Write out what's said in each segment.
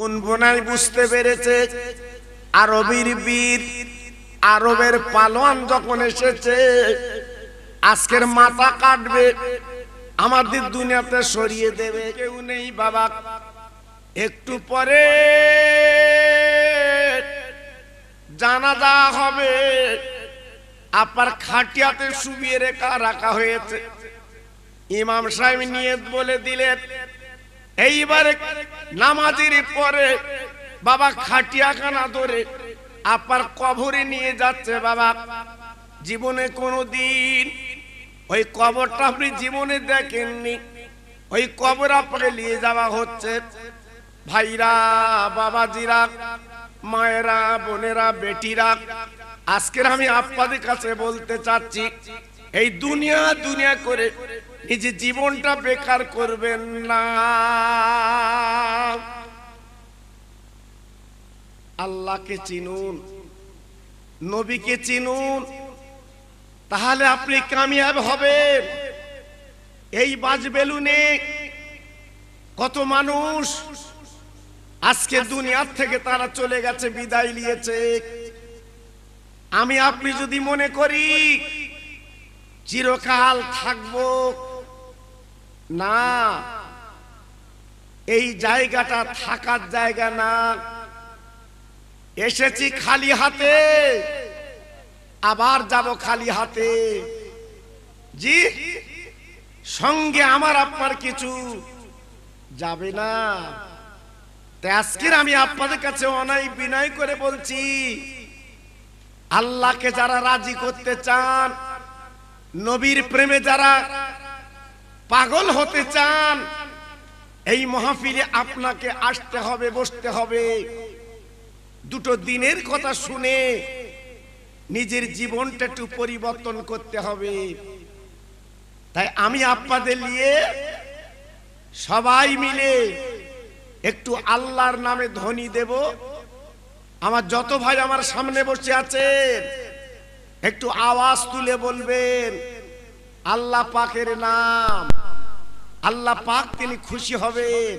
বুনবুনাই বুঝতে পেরেছে আরবের বীর, আরবের পালোয়ান যখন এসেছে আজকের মাথা কাটবে, আমাদের দুনিয়াতে সরিয়ে দেবে, কেউ নেই বাবা। একটু পরে জানাজা হবে, আপনার খাটিয়াতে শুবিয়ে রাখা হয়েছে। ইমাম সাহেব নিয়ত বলে দিলেন, এইবারে নামাজের পরে বাবা খাটিয়াখানা ধরে আপনার কবরে নিয়ে যাচ্ছে। বাবা জীবনে কোনোদিন ওই কবরটা আপনি জীবনে দেখেননি, ওই কবর আপনাকে নিয়ে যাওয়া হচ্ছে। ভাইরা, বাবাজিরা, মায়েরা, বোনেরা, বেটিরা, আজকের আমি আপনাদের কাছে বলতে চাচ্ছি, এই দুনিয়া দুনিয়া করে নিজের জীবনটা বেকার করবেন না। আল্লাহকে চিনুন, নবীকে চিনুন, তাহলে আপনি কামিয়াব হবেন। এই বাজ বেলুনে কত মানুষ আজকে দুনিয়ার থেকে তারা চলে গেছে, বিদায় নিয়েছে। আমি আপনি যদি মনে করি চিরকাল থাকবো, না, এই জায়গাটা থাকার জায়গা না। এসেছি খালি হাতে, আবার যাব খালি হাতে। জি, সঙ্গে আমার আপনার কিছু যাবে না। তাই আজকের আমি আপনাদের কাছে অনাই বিনয় করে বলছি, আল্লাহকে যারা রাজি করতে চান, নবীর প্রেমে যারা পাগল হতে চান, এই মাহফিলে আপনাকে আসতে হবে, বসতে হবে। দুটো দিনের কথা শুনে নিজের জীবনটা একটু পরিবর্তন করতে হবে। তাই আমি আপনাদের নিয়ে সবাই মিলে একটু আল্লাহর নামে ধ্বনি দেব। আমার যত ভাই আমার সামনে বসে আছেন একটু আওয়াজ তুলে বলবেন আল্লাহ পাকের নাম। আল্লাহ পাক তিনি খুশি হবেন।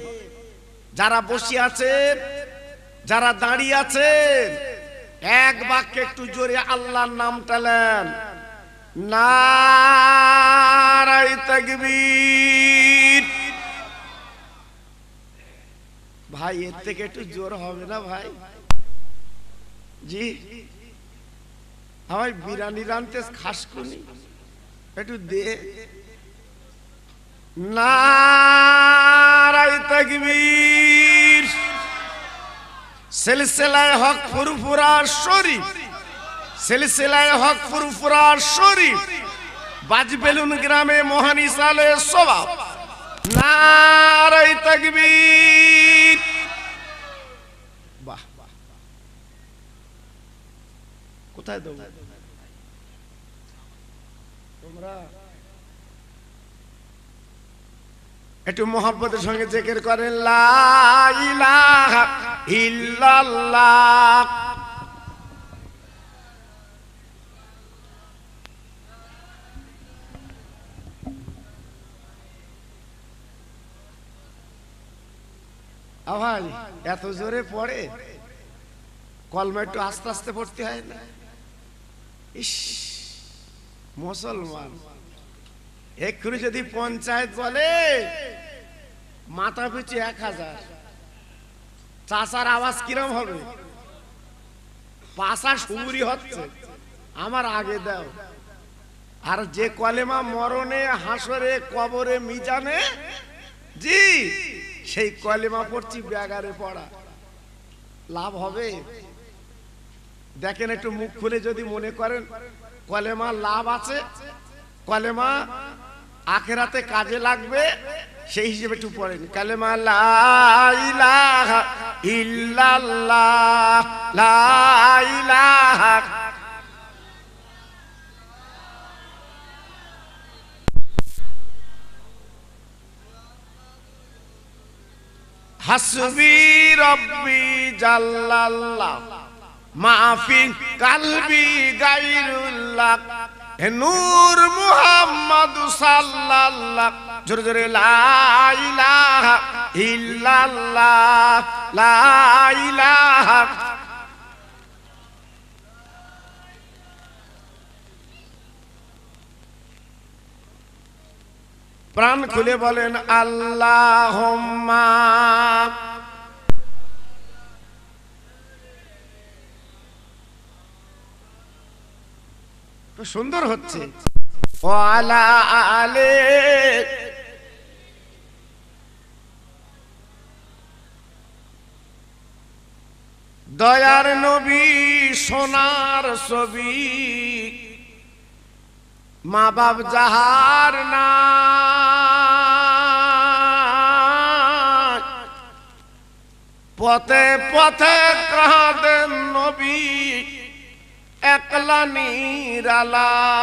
যারা বসে আছেন, যারা দাঁড়িয়ে আছেন, এক বাক্যে একটু জোরে আল্লাহর নামটা নেন। নারায়ে তাকবীর। ভাই এর থেকে একটু জোর হবে না ভাই? জি, আমার বিরিয়ানি রানতে খাস কোনি একটু দে। নারায়ে তাকবীর। সিলসিলায়ে হক ফুরফুরা শরীফ, সিলসিলায়ে হক ফুরফুরা শরীফ, বাজবেলুন গ্রামে মহান ইসালে সওয়াব। নারায়ে তাকবীর। বাহ, কোথায় দাও তোমরা? একটু মোহাব্বতের সঙ্গে জিকির করেন, লা ইলাহা ইল্লাল্লাহ। ভাই এত জোরে পড়ে, কলমা একটু আস্তে আস্তে পড়তে হয় না? ইস, মুসলমান এক্ষুনি যদি পঞ্চায়েত বলে মাথা পিছু 1000, চাচার আওয়াজ কিরম হবে? পাশা সুরি হচ্ছে, আমার আগে দাও। আর যে কলেমা মরণে, হাসরে, কবরে, মিজানে, জি সেই কলেমা পড়ছি ব্যাগারে পড়া, লাভ হবে? দেখেন একটু মুখ খুলে যদি মনে করেন কলেমা লাভ আছে, কলেমা আখেরাতে কাজে লাগবে, সেই হিসেবে একটু পড়েন কালেমা লা ইলাহা ইল্লাল্লাহ, লা ইলাহা। হাসবি রব্বি জাল্লাল্লাহ মাফি কালবি গায়রুল্লাহ, নূর মুহাম্মদ সাল্লাল্লাহ জোরে জোরে লা ইলাহা ইল্লাল্লাহ, লা ইলাহা। প্রাণ খুলে বলেন আল্লাহুম্মা। সুন্দর হচ্ছে। ওয়ালা আলে, দয়ার নবী সোনার ছবি, মা বাপ যাহার না, পথে পথে কাঁদেন নবী একলা নিরালায়।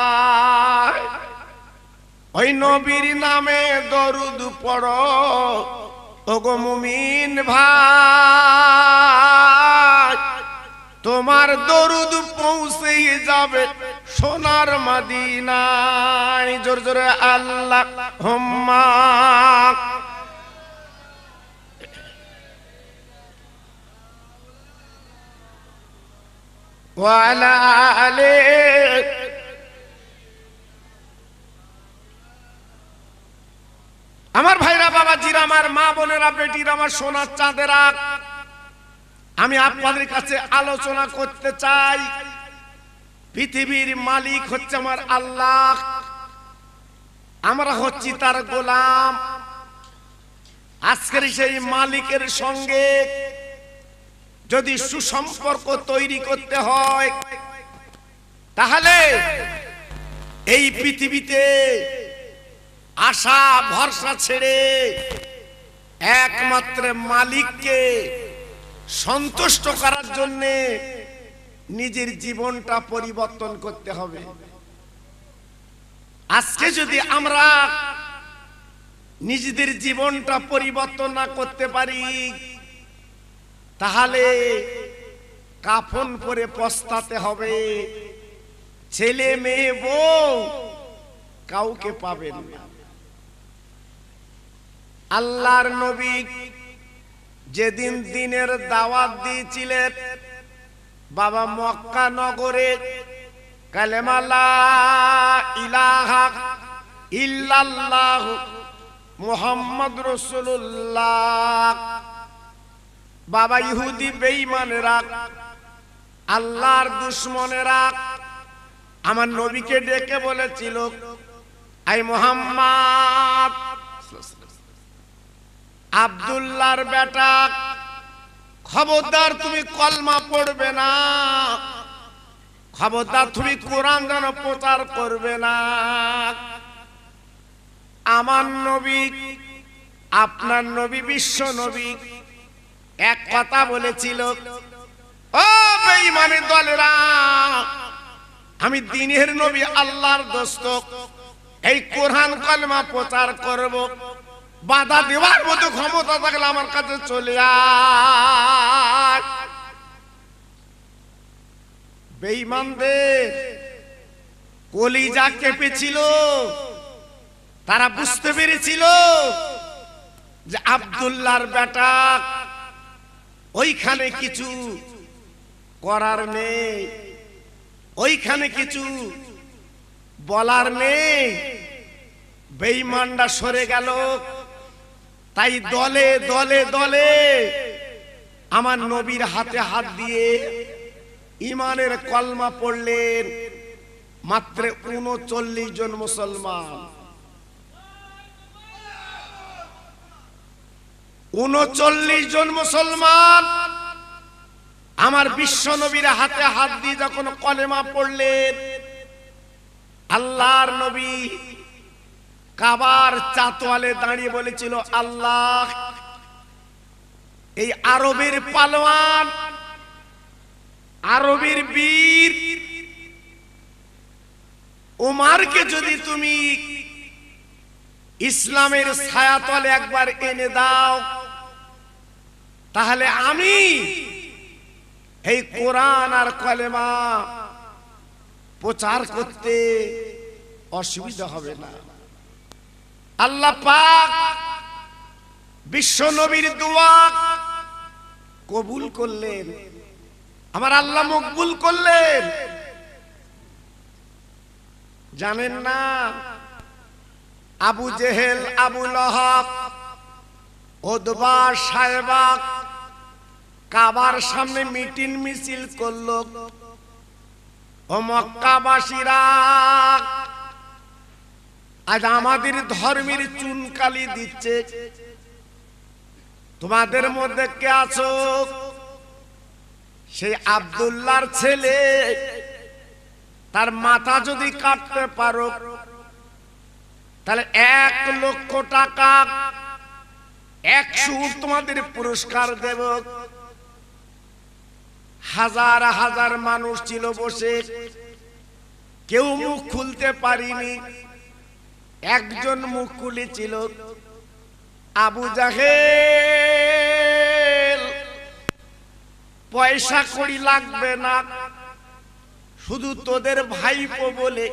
ওই নবীর নামে দরুদ পড়ো ওগো মুমিন ভাই, তোমার দরুদ পৌঁছে যাবে সোনার মদিনায়। জোর জোরে আল্লাহুম্মা। ওয়ালা আলে, আমার ভাইরা বাবাজিরা, আমার মা বোনেরা, বেটিরা, আমার সোনার চাঁদেরা, আমি আপনাদের কাছে আলোচনা করতে চাই। পৃথিবীর মালিক হচ্ছে আমার আল্লাহ, আমরা হচ্ছি তার গোলাম। আজকের সেই মালিকের সঙ্গে যদি সুসম্পর্ক তৈরি করতে হয়, তাহলে এই পৃথিবীতে আশা ভরসা ছেড়ে একমাত্র মালিককে সন্তুষ্ট করার জন্য নিজের জীবনটা পরিবর্তন করতে হবে। আজকে যদি আমরা নিজেদের জীবনটা পরিবর্তন না করতে পারি, তাহলে কাফন পরে পস্তাতে হবে। ছেলে মেয়ে বউ কাউকে পাবেন না। আল্লাহর নবী যেদিন দিনের দাওয়াত দিয়েছিলেন, বাবা মক্কা নগরে কালেমা লা ইলাহা ইল্লাল্লাহু মুহাম্মদ রাসূলুল্লাহ, বাবা ইহুদি বেঈমানেরা, আল্লাহর দুশমনেরা আমার নবীকে ডেকে বলেছিল, আই মুহাম্মদ, আব্দুল্লাহর বেটা, খবরদার তুমি কলমা পড়বে না, খবরদার তুমি কোরআন যেন প্রচার করবে না। আমার নবী, আপনার নবী, বিশ্ব নবী এক কথা বলেছিল, ও বেঈমানের দলেরা, আমি দ্বীনের নবী, আল্লাহর দোস্ত, এই কোরআন কলমা প্রচার করব, বাধা দেওয়ার মতো ক্ষমতা থাকলে আমার কাছে চলে আয়। বেঈমানদের কলিজা কেঁপেছিল, তারা বুঝতে পেরেছিল যে আব্দুল্লাহর বেটা, ওইখানে কিছু করার নেই, ওইখানে কিছু বলার নেই। বেঈমানরা সরে গেল, তাই দলে দলে দলে আমার নবীর হাতে হাত দিয়ে ইমানের কলমা পড়লেন মাত্র ৩৯ জন মুসলমান। ৩৯ জন মুসলমান আমার বিশ্ব নবীর হাতে হাত দিয়ে যখন কলেমা পড়লেন, আল্লাহর নবী কাবার চাতওয়ালে দাঁড়িয়ে বলেছিল, আল্লাহ, এই আরবের পালোয়ান, আরবের বীর ওমরকে যদি তুমি ইসলামের ছায়াতলে একবার এনে দাও, তাহলে আমি এই কোরআন আর কলেমা প্রচার করতে অসুবিধা হবে না। আল্লাহ পাক বিশ্ব নবীর দোয়া কবুল করলেন, আমার আল্লাহ মকবুল করলেন। জানেন না আবু জেহেল, আবু লাহাব, উতবা, সায়বা কাবার সামনে মিটিং মিছিল করলো। ও মক্কাবাসীরা, আজ আমাদের ধর্মের চুনকালি দিচ্ছে, তোমাদের মধ্যে কে আছো সেই আব্দুল্লাহর ছেলে, তার মাথা যদি কাটতে পারো তাহলে 1 লক্ষ টাকা 100 উট তোমাদের পুরস্কার দেব। হাজার হাজার মানুষ ছিল বসে, কেউ মুখ খুলতে পারিনি। একজন মুখ খুলেছিল, আবু জাহেল, পয়সা কড়ি লাগবে না, শুধু তোদের ভাইপো বলে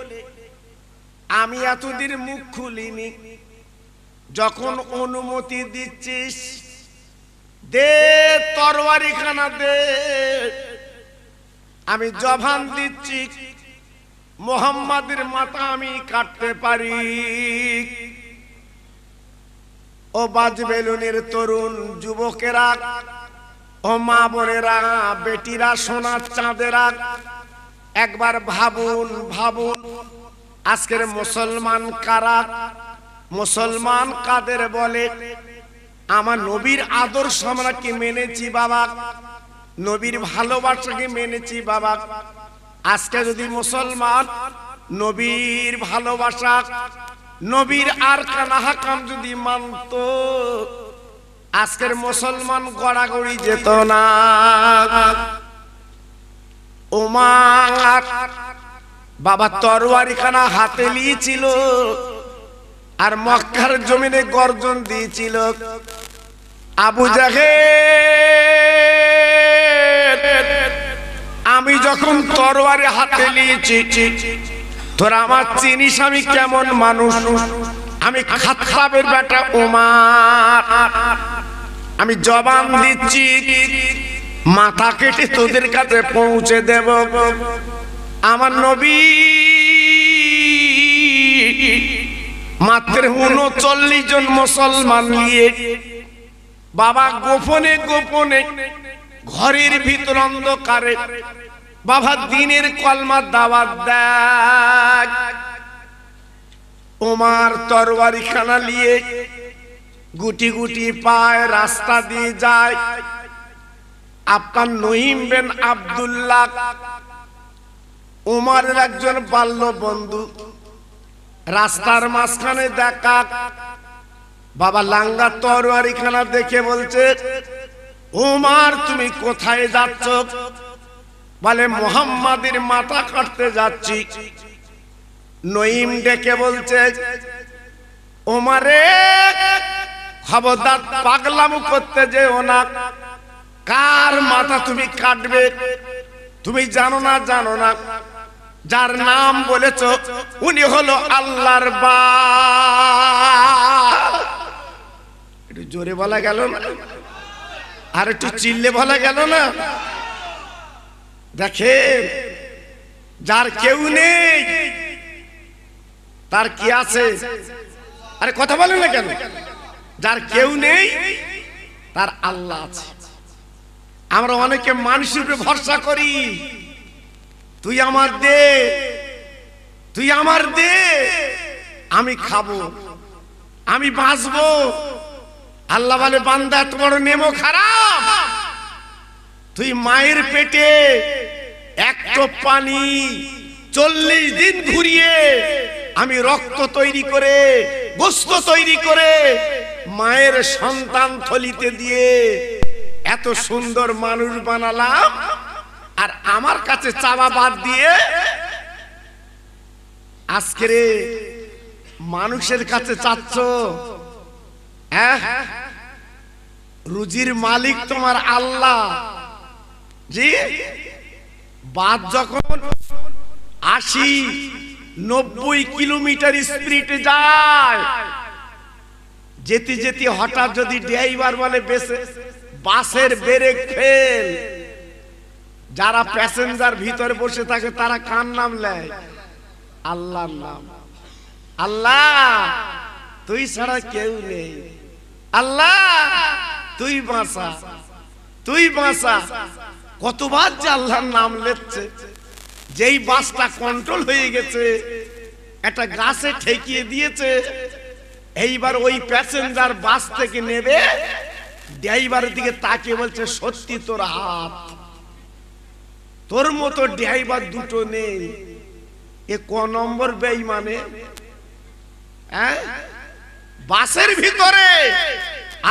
আমি এতদিন মুখ খুলিনি, যখন অনুমতি দিচ্ছিস দে, তরবারি খানা দে, আমি জবান দিচ্ছি মুহাম্মাদের মাথা আমি কাটতে পারি। ও বাজবেলুনের তরুণ যুবকেরা, ও মা বোনেরা, বেটিরা, সোনার চাঁদেরা, একবার ভাবুন ভাবুন, আজকের মুসলমান কারা? মুসলমান কাদের বলে? আমার নবীর আদর্শ আমরা কি মেনেছি বাবা? নবীর ভালোবাসাকে মেনেছি বাবা? আজকে যদি মুসলমান নবীর ভালোবাসা, নবীর আর কানা হাকাম যদি মানত, আজকের মুসলমান গড়াগড়ি যেত না। ওমর বাবা তরবারি খানা হাতে নিয়েছিল আর মক্কার জমিনে গর্জন দিয়েছিল, আবু জাহেল, আমি যখন তরবারি হাতে নিয়েছি তোরা আমার চিনিস আমি কেমন মানুষ? আমি খাত্তাবের বেটা ওমর, আমি জবান দিচ্ছি মাথা কেটে তোদের কাছে পৌঁছে দেব। আমার নবী মাত্র 39 জন মুসলমান নিয়ে বাবা গোপনে গোপনে ঘরের ভিতর অন্ধকারে বাবা দ্বীনের কলমা দাওয়াত দেয়। ওমর তরবারি খানা নিয়ে গুটি গুটি পায় রাস্তা দিয়ে যায়। আপনার নঈম বিন আব্দুল্লাহ ওমরের একজন বাল্য বন্ধু, রাস্তার মাঝখানে দেখা বাবা লাঙ্গা তরবারি খানা দেখে বলছে, ওমর তুমি কোথায় যাচ্ছ? বলে মুহাম্মাদের মাথা কাটতে যাচ্ছি। নঈম ডেকে বলছে, ওমরে খবরদার পাগলামো করতে যেও না, কার মাথা তুমি কাটবে তুমি জানো না? জানো না? যার নাম বলেছ উনি হলো আল্লাহর বাপ। একটু জোরে বলা গেল না? আর একটু চিল্লে বলা গেল না? দেখেন, যার কেউ নেই তার কি আছে? আরে কথা বলেন না কেন? যার কেউ নেই তার আল্লাহ আছে। আমরা অনেকে মানুষের উপরে ভরসা করি, তুই আমার দে, তুই আমার দে, আমি খাবো, আমি বাঁচবো। আল্লাহ বলে, বান্দা এত বড় নেমো খারাপ, তুই মায়ের পেটে এক টোপ পানি 40 দিন ঘুরিয়ে আমি রক্ত তৈরি করে গোশত তৈরি করে মায়ের সন্তান থলিতে দিয়ে এত সুন্দর মানুষ বানালাম, আর আমার কাছে চাওয়া বাদ দিয়ে আজকে মানুষের কাছে চাচ্ছ? রুজির মালিক তোমার আল্লাহ। জি, বাদ যখন 80-90 কিলোমিটার স্পিডে যায়, যেতে যেতে হঠাৎ যদি ড্রাইভার বলে বাসের ব্রেক ফেল, যারা প্যাসেঞ্জার ভিতরে বসে থাকে তারা কার নাম নেয়? আল্লাহর নাম। আল্লাহ তুই ছাড়া কেউ নেই, আল্লাহ তুই বাঁচা, তুই বাঁচা। কতবার যে আল্লাহর নাম লেচ্ছে। যেই বাসটা কন্ট্রোল হয়ে গেছে, একটা গাছে ঠেকিয়ে দিয়েছে, এইবার ওই প্যাসেঞ্জার বাস থেকে নেবে, ড্রাইভারের দিকে তাকিয়ে বলছে সত্যি তোর হাত, তোর মতো ড্রাইভার দুটো নেই। এ ক নম্বর বেঈমানে? হ্যাঁ, বাসের ভিতরে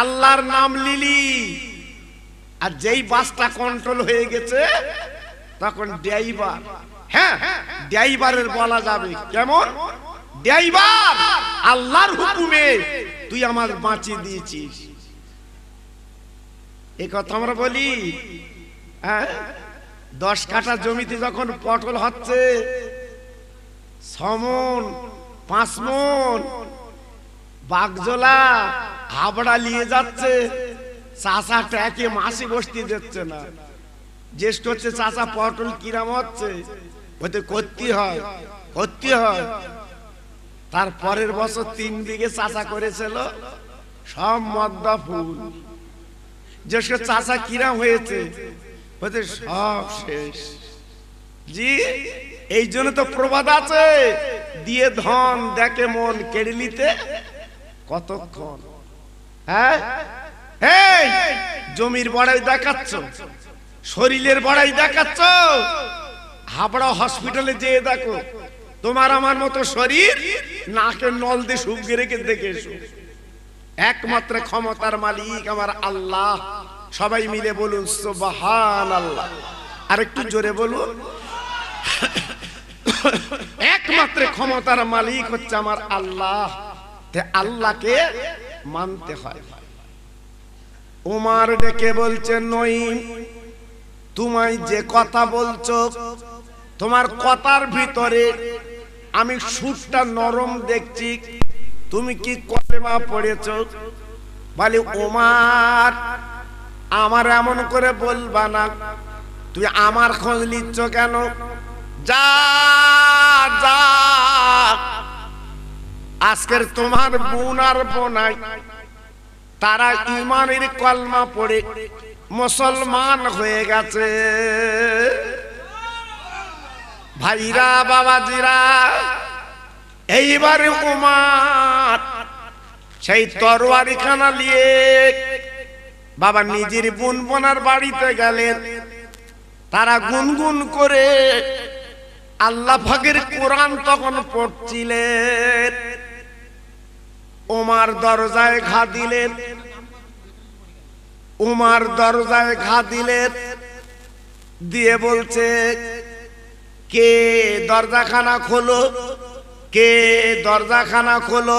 আল্লাহর নাম লিলি, আর যেই বাসটা কন্ট্রোল হয়ে গেছে তখন ড্রাইভার, হ্যাঁ ড্রাইভারের বলা যাবে কেমন? ড্রাইভার আল্লাহর হুকুমে তুই আমার বাঁচিয়ে দিয়েছিস। এই কথা আমরা বলি। হ্যাঁ, 10 কাঠা জমিতে যখন পটল হচ্ছে, 6 মণ 5 মণ বাগজোলা হাবড়া নিয়ে যাচ্ছে, চাষা ট্যাকে মাসি বসতে দিচ্ছে না। জ্যেষ্ঠ হচ্ছে চাষা পটল কিরাম হচ্ছে, ওতে করতে হয়, করতে হয়। তার পরের বছর 3 বিঘে চাষা করেছিল, সব মদ্দা ফুল। জ্যেষ্ঠ চাষা কিরাম হয়েছে, ওতে সব শেষ। জি, এই জন্য তো প্রবাদ আছে, দিয়ে ধন দেখে মন কেড়ে নিতে কতক্ষণ। হ্যাঁ, এই জমির বড়াই দেখাচ্ছ, শরীরের বড়াই দেখাচ্ছ, হাবড়া হসপিটালে যেয়ে দেখো তোমার আমার মতো শরীর, নাকের নল দিয়ে শুকিয়ে রেখে দেখে এসো। একমাত্র ক্ষমতার মালিক আমার আল্লাহ। সবাই মিলে বলুন সুবহানাল্লাহ। আর একটু জোরে বলুন। একমাত্র ক্ষমতার মালিক হচ্ছে আমার আল্লাহ, আল্লাহকে মানতে হয়। উমার ডেকে বলছে নঈম, তোমায় যে কথা বলছো, তোমার কথার ভিতরে আমি সুরটা নরম দেখছি, তুমি কি কলেমা পড়েছো? বলে ওমর, আমার এমন করে বলবা না, তুই আমার খোঁজ নিচ্ছ কেন? যা যা, আজকের তোমার বোন আর বোনাই তারা ঈমানের কলমা পড়ে মুসলমান হয়ে গেছে। ভাইরা বাবাজিরা, এইবারে উমার সেই তরবারি খানা নিয়ে বাবা নিজের বোন বোনার বাড়িতে গেলেন। তারা গুনগুন করে আল্লাহ পাকের কোরআন তখন পড়ছিলেন। উমার দরজায় ঘা দিলেন, উমার দরজায় ঘা দিলেন, দিয়ে বলছে কে দরজাখানা খোলো, কে দরজাখানা খোলো।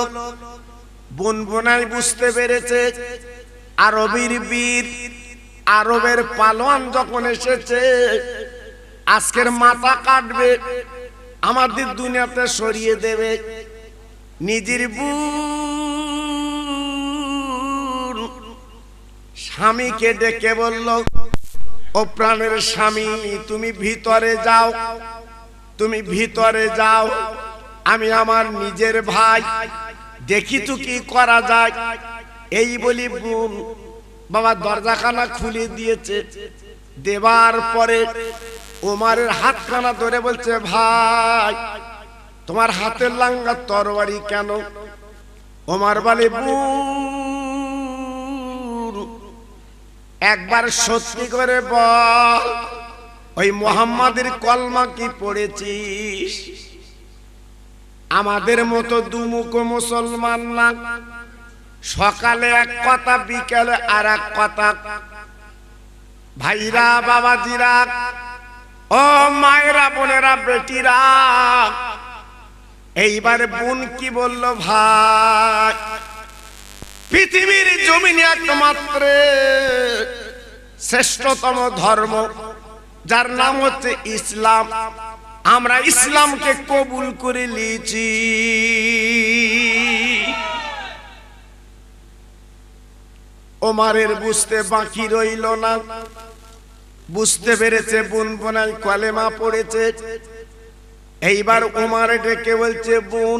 বোন বোনাই বুঝতে পেরেছে আরবের বীর, আরবের পালোয়ান যখন এসেছে, আজকের মাথা কাটবে, আমাদের দুনিয়াতে সরিয়ে দেবে। নিজের বোন স্বামীকে ডেকে বলল, ও প্রাণের স্বামী, তুমি ভিতরে যাও, তুমি ভিতরে যাও, আমি আমার নিজের ভাই, দেখি তো কি করা যায়। এই বলি বোন বাবা দরজাখানা খুলে দিয়েছে। দেবার পরে ওমরের হাতখানা ধরে বলছে, ভাই তোমার হাতের লাঙ্গা তরবারি কেন? ওমর বলে, বোন একবার সত্যি করে বল, ওই মুহাম্মাদের কলমা কি পড়েছিস? আমাদের মতো দুমুখ মুসলমান না, সকালে এক কথা, বিকেলে আর এক কথা। ভাইরা বাবাজিরা, ও মায়েরা বোনেরা বেটিরা, এইবারে বোন কি বলল, ভাই পৃথিবীর জমিনে একমাত্র শ্রেষ্ঠতম ধর্ম, যার নাম হচ্ছে ইসলাম, আমরা ইসলামকে কবুল করে নিয়েছি। ওমারের বুঝতে বাকি রইল না, বুঝতে পেরেছে বোন বোনাই কলেমা পড়েছে। এইবার ওমার ডেকে বলছে, বোন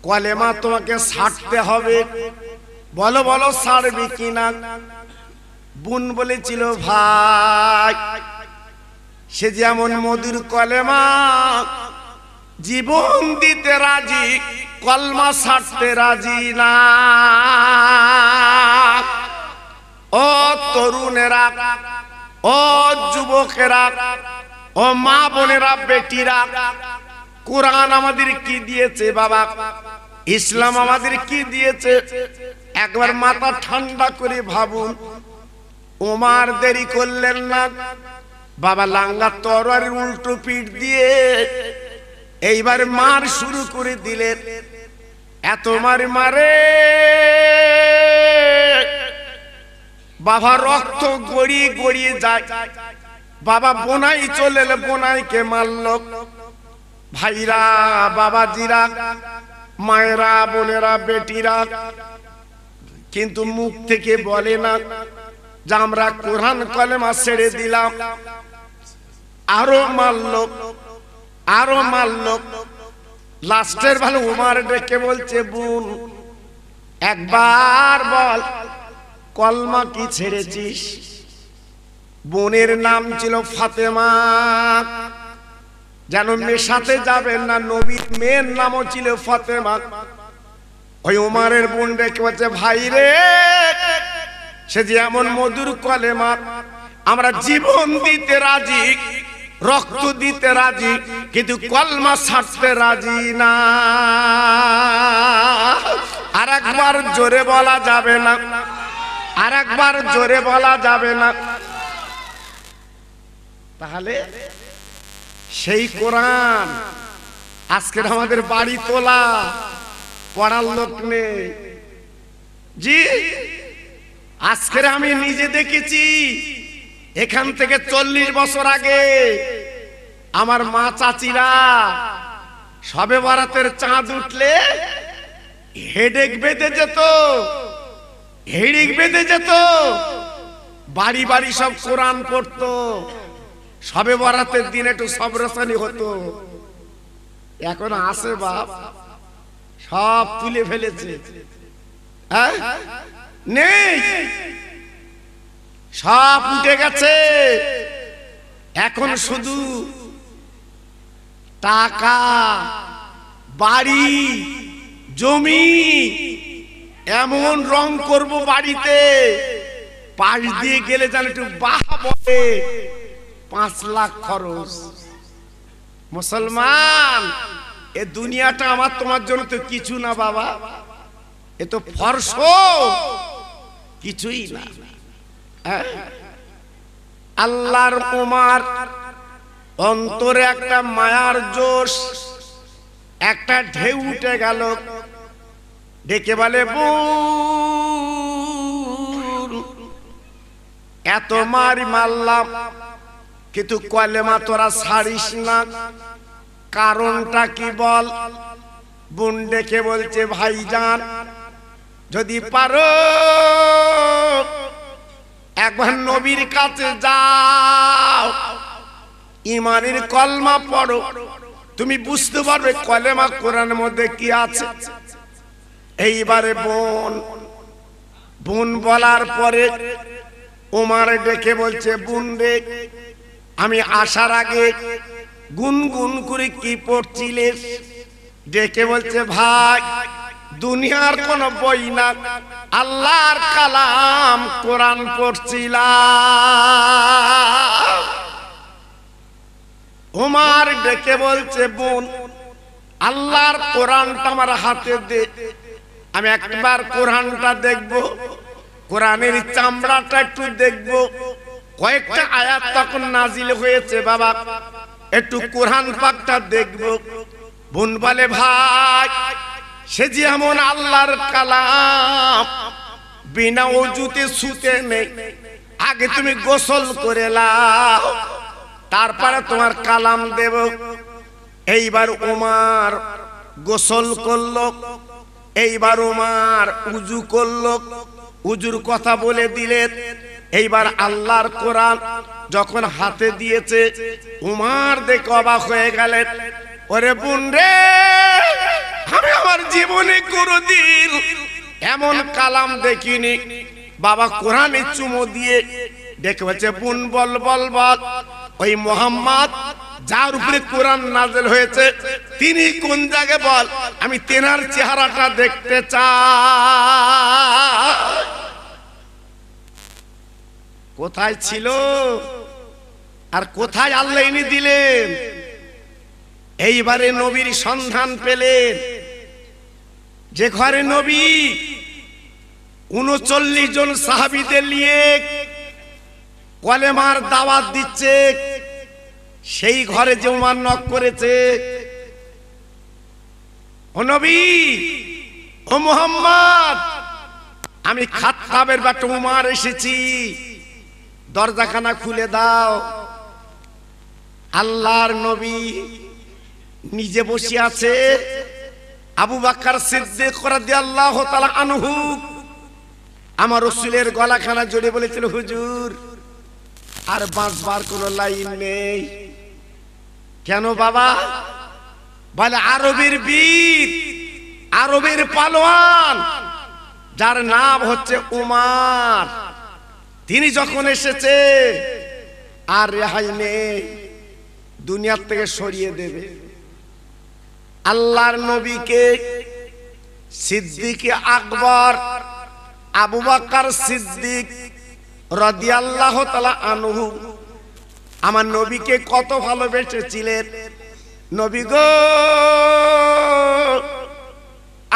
কলেমা তোমাকে ছাড়তে হবে, বলো বলো ছাড়বি কিনা। বোন বলেছিল, ভাই সে যেমন মধুর কলেমা, জীবন দিতে রাজি, কলমা ছাড়তে রাজি না। ও তরুণেরা, ও যুবকেরা, ও মা বোনেরা, বেটিরা, কোরআন আমাদের কি দিয়েছে বাবা, ইসলাম আমাদের কি দিয়েছে, একবার মাথা ঠান্ডা করে ভাবুন। ওমার দেরি করলেন না, বাবা লাঙ্গা তরবারির উল্টো পিঠ দিয়ে এইবার মার শুরু করে দিলেন। এত মারে মারে বাবা রক্ত গড়িয়ে গড়িয়ে যায়। বাবা বোনাই চলে এলো, বোনাইকে মারল। ভাইরা, বাবাজিরা, মায়েরা, বোনেরা, বেটিরা, কিন্তু মুখ থেকে বলে না যে আমরা কোরআন কলেমা ছেড়ে দিলাম। আরো মারল, আরো মারল। লাস্টের ভালো উমার ডেকে বলছে, বোন একবার বল কলমা কি ছেড়েছিস। বোনের নাম ছিল ফাতেমা, যেন মেশাতে যাবেন না, নবীর মেয়ের নামও ছিল ফাতেমা। ওই উমারের বোন ডেকে বলছে, ভাই রে সে যে এমন মধুর কলেমা, আমরা জীবন দিতে রাজি, রক্ত দিতে রাজি, কিন্তু কলমা ছাড়তে রাজি না। আর একবার জোরে বলা যাবে না, আর একবার জোরে বলা যাবে না। তাহলে সেই কোরআন আজকের আমাদের বাড়ি তোলা, পড়ার লোক নেই। জি, আজকের আমি নিজে দেখেছি। এখান থেকে 40 বছর আগে আমার মা চাচিরা শবে বরাতের চাঁদ উঠলে হেডেক বেঁধে যেত, হেডিক বেঁধে যেত, বাড়ি বাড়ি সব কোরআন পড়তো। শবে বরাতের দিন একটু সবরসানি হতো। এখন আসে বাপ, সব তুলে ফেলেছে, নেই, সব উঠে গেছে। এখন শুধু টাকা, বাড়ি, জমি, এমন রং করব বাড়িতে, পাশ দিয়ে গেলে যেন একটু বাহা বলে, 5 লাখ খরচ। মুসলমান, এ দুনিয়াটা আমার তোমার জন্য তো কিছু না বাবা, এ তো ফরস, কিছুই না। আল্লাহর উমার অন্তরে একটা মায়ার জোশ, একটা ঢেউ উঠে গেল। ডেকে বলে, বোন এত মারি মারলাম, কিন্তু কলেমা তোরা ছাড়িস না, কারণটা কি বল। বোন ডেকে বলছে, ভাইজান যদি পারো একবার নবীর কাছে যাও, ইমানের কলমা পড়ো, তুমি বুঝতে পারবে কলেমা কোরআনের মধ্যে কি আছে। এইবারে বোন বলার পরে ওমর ডেকে বলছে, বোন রে আমি আসার আগে গুনগুন করে কি পড়ছিলে। ডেকে বলছে, ভাই দুনিয়ার কোন বই না, আল্লাহর কালাম কোরআন পড়ছিলাম। ওমর ডেকে বলছে, বোন আল্লাহর কোরআনটা আমার হাতে দে, আমি একবার কোরআনটা দেখব, কোরআনের চামড়াটা একটু দেখব। কয়েকটা আয়াত তখন নাজিল হয়েছে বাবা, একটু কোরআন পাকটা দেখব। বোন বলে, ভাই সে যেমন আল্লাহর কালাম, বিনা ওযুতে শুতে নেই, আগে তুমি গোসল করে নাও, তারপরে তোমার কালাম দেব। এইবার ওমর গোসল করলো, এইবার ওমর উযু করলো, হুজুর কথা বলে দিলেন। এইবার আল্লাহর কোরআন যখন হাতে দিয়েছে, উমার দেখে অবাক হয়ে গেলেন। ওরে বোন রে, আমি আমার জীবনে কোনোদিন এমন কালাম দেখিনি। বাবা কোরআনে চুমো দিয়ে দেখে বলছে, বোন বল বল বল, ওই মোহাম্মদ যার উপরে কোরআন নাযিল হয়েছে তিনি কোন জায়গায় বল, আমি তেনার চেহারাটা দেখতে চাই। কোথায় ছিল আর কোথায় আল্লাহ এনে দিলেন? এইবারে নবীর সন্ধান পেলেন। যে ঘরে নবী ৩৯ জন সাহাবীদের নিয়ে কলেমার দাওয়াত দিচ্ছে, সেই ঘরে যে উমার নক করেছে, ও নবী, ও মুহাম্মদ, আমি খাত্তাবের বেটা উমার এসেছি, দরজাখানা খুলে দাও। আল্লাহর নবী নিজে বসে আছে, আবু বকর সিদ্দিক রাদিয়াল্লাহু তাআলা আনহু আমার রাসূলের গলাখানা জড়িয়ে বলেছিল, হুজুর আর বাঁচবার কোনো লাইন নেই। কেন বাবা? বলে আরবের বীর, আরবের পালোয়ান, যার নাম হচ্ছে উমার, তিনি যখন এসেছে আর রেহাই নেই, দুনিয়ার থেকে সরিয়ে দেবে। আল্লাহর নবীকে সিদ্দিক আকবর আবু বকর সিদ্দিক রাদিয়াল্লাহু তাআলা আনহু আমার নবীকে কত ভালোবেসেছিলেন। নবী গো,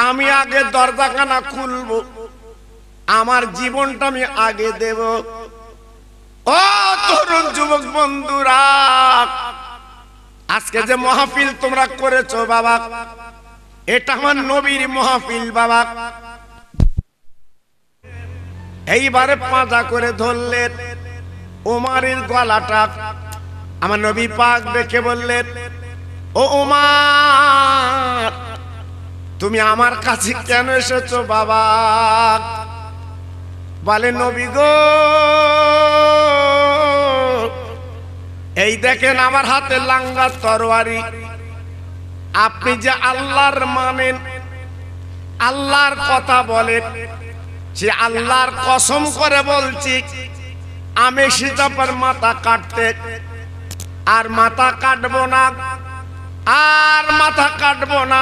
আমি আগে দরজাখানা খুলবো, আমার জীবনটা আমি আগে দেব। ও তরুণ যুবক বন্ধুরা, আজকে যে মাহফিল তোমরা করেছো বাবা, এটা আমার নবীর মাহফিল বাবা। এইবারে পাঁজা করে ধরলেন ওমরের গলাটা। আমার নবী পাক দেখে বললেন, ও ওমর, তুমি আমার কাছে কেন এসেছো বাবা? বলে, নবী গো, এই দেখেন আমার হাতে লাঙ্গা তরবারি, আপনি যে আল্লাহর মানেন, আল্লাহর কথা বলেন, সে আল্লাহর কসম করে বলছি, আমি সীতাপার মাথা কাটতে আর মাথা কাটবো না, আর মাথা কাটবো না।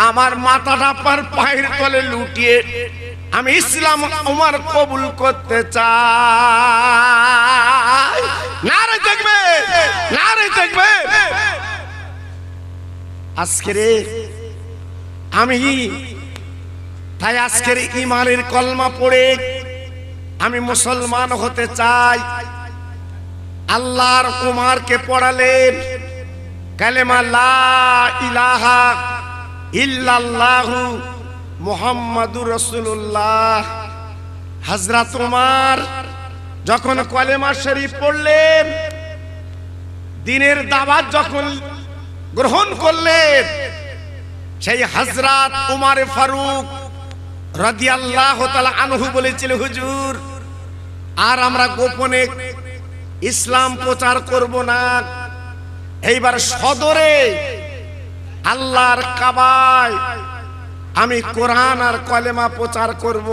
আমার মাথাটা পার পায়ের তলে লুটিয়ে আমি ইসলাম উমার কবুল করতে চাই। নারে দেখবে, নারে দেখবে। আজকে রে আমি তাই আজকের ইমানের কলমা পড়ে আমি মুসলমান হতে চাই। আল্লাহর উমারকে পড়ালেন কালেমা লা ইলাহা ইল্লাল্লাহু মুহাম্মাদুর রাসূলুল্লাহ। হযরত উমার যখন কলেমা শরীফ পড়লেন, দ্বীনের দাওয়াত যখন গ্রহণ করলেন, সেই হযরত উমর ফারুক রাদিয়াল্লাহু তাআলা আনহু বলেছিল, হুজুর আর আমরা গোপনে ইসলাম প্রচার করব না, এইবার সদরে আল্লাহর কাবায় আমি কোরআন আর কলেমা প্রচার করব।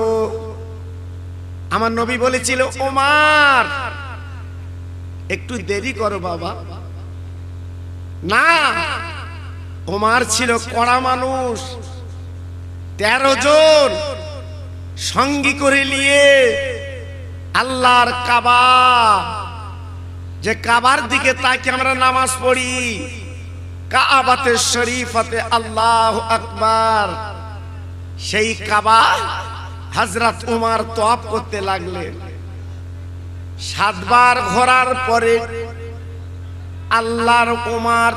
আমার নবী বলেছিল, ওমর একটু দেরি করো বাবা। না, ওমর ছিল কড়া মানুষ, 13 জন সঙ্গী করে নিয়ে আল্লাহর কাবা, যে কাবার দিকে তাকিয়ে আমরা নামাজ পড়ি, কাবাতে শরীফাতে আল্লাহু আকবার, সেই কাবা হযরত উমর তওয়াফ করতে লাগলেন। 7 বার ঘোরার পরে আল্লাহর উমর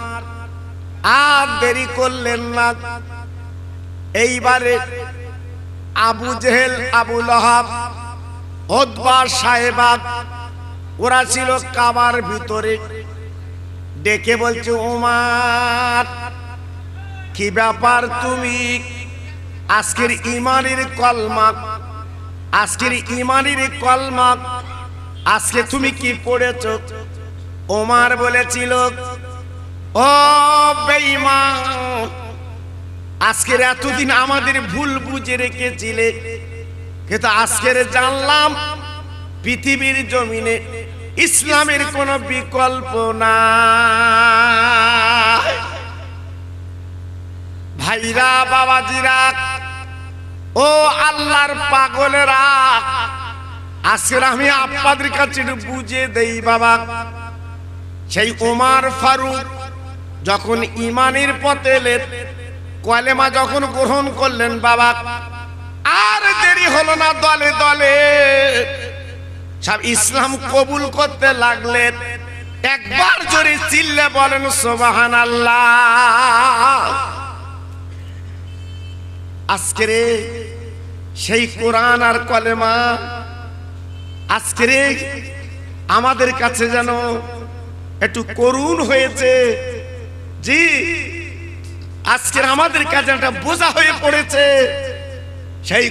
আর দেরি করলেন না। এইবারে আবু জেহেল, আবু লাহাব, উতবা, সাহেবা, ওরা ছিল কাবার ভিতরে। ডেকে বলছে, উমর কি ব্যাপার, তুমি আজকের ইমানের কলমা আজকের ইমানের কলমা আজকে তুমি কি পড়েছ? ওমর বলেছিল, ও বেঈমান, আজকের এতদিন আমাদের ভুল বুঝে রেখেছিলে, কিন্তু আজকের জানলাম পৃথিবীর জমিনে ইসলামের কোনো বিকল্প নাই। ভাইরা, বাবাজিরা, ও আল্লাহর পাগলেরা, আজকে আমি আপনাদের কাছে বুঝে দেই বাবা, সেই ওমর ফারুক যখন ইমানের পথে এলেন, কলেমা যখন গ্রহণ করলেন বাবা, আর দেরি হলো না, দলে দলে সব ইসলাম কবুল করতে লাগলেন। একবার জোরে চিল্লে বলেন সুবহানাল্লাহ। আজকের সেই কোরআন আর কলেমা আজকের আমাদের কাছে যেন একটু করুণ হয়েছে। জি, আজকের আমাদের কাছে একটা বোঝা হয়ে পড়েছে। সেই